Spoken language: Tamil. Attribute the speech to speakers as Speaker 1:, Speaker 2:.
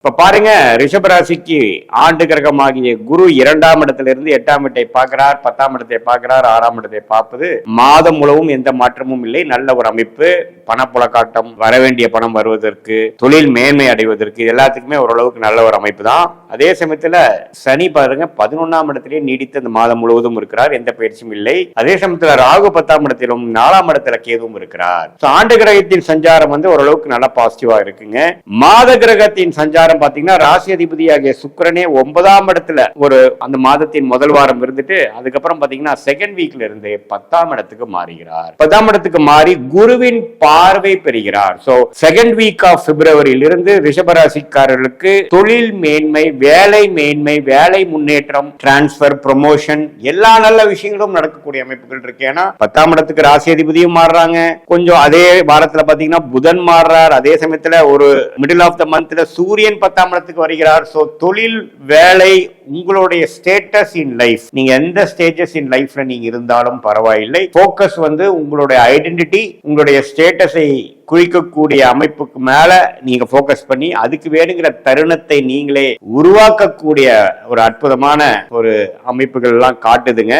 Speaker 1: இப்ப பாருங்க, ரிஷபராசிக்கு ஆண்டு கிரகமாகிய குரு 2ஆம் இடத்திலிருந்து 8ஆம் இடத்தை பார்க்கிறார், 10ஆம் இடத்தை பார்க்கிறார், 6ஆம் இடத்தை பார்ப்பது மாதம் முழுவதும் எந்த மாற்றமும் இல்லை. நல்ல ஒரு அமைப்பு. பணப்புழக்காட்டம், வரவேண்டிய பணம் வருவதற்கு, தொழில் மேன்மை அடைவதற்கு, எல்லாத்துக்குமே ஓரளவுக்கு நல்ல ஒரு அமைப்பு தான். அதே சமயத்துல சனி பாருங்க 11ஆம் இடத்திலேயே நீடித்து அந்த மாதம் முழுவதும் இருக்கிறார். எந்த பயிற்சியும் இல்லை. அதே சமயத்துல ராகு 10ஆம் இடத்திலும் 4ஆம் இடத்துல கேதுவும் இருக்கிறார். ஆண்டு கிரகத்தின் சஞ்சாரம் ஓரளவுக்கு நல்லா பாசிட்டிவா இருக்குங்க. மாத கிரகத்தின் சஞ்சாரம் பாத்தீங்கன்னா ராசி அதிபதியாகிய சுக்கிரனே 9ஆம் இடத்துல அந்த மாதத்தின் முதல் வாரம் இருந்துட்டு அதுக்கப்புறம் பாத்தீங்கன்னா செகண்ட் வீக்ல இருந்து 10ஆம் இடத்துக்கு மாறுகிறார். 10ஆம் இடத்துக்கு மாறி குருவின் பார்வை பெறுகிறார். சோ செகண்ட் வீக் ஆஃப் பிப்ரவரியில இருந்து ரிஷபராசிக்காரர்களுக்கு தொழில் மேன்மை, வேலை மேன்மை, வேலை முன்னேற்றம், டிரான்ஸ்பர், ப்ரொமோஷன், எல்லா நல்ல விஷயங்களும் நடக்கக்கூடிய அமைப்புகள் இருக்கு. ஏன்னா 10ஆம் இடத்துக்கு ராசி அதிபதியும் மாறுறாங்க. கொஞ்சம் அதே வாரத்துல பாத்தீங்கன்னா புதன் மாறுறார். அதே சமயத்துல ஒரு மிடில் ஆஃப் த மந்த்ல சூரியன் 10ஆம் இடத்துக்கு வருகிறார். சோ தொழில், வேலை, உங்களுடைய ஸ்டேட்டஸ் இன் லைஃப், நீங்க எந்த ஸ்டேஜஸ் இன் லைஃப்ல நீங்க இருந்தாலும் பரவாயில்லை. போக்கஸ் உங்களுடைய ஐடென்டிட்டி, உங்களுடைய ஸ்டேட்டஸை குறிக்கக்கூடிய அமைப்புக்கு மேல நீங்க போக்கஸ் பண்ணி அதுக்கு வேணுங்கிற தருணத்தை நீங்களே உருவாக்கக்கூடிய ஒரு அற்புதமான ஒரு அமைப்புகள் எல்லாம் காட்டுதுங்க.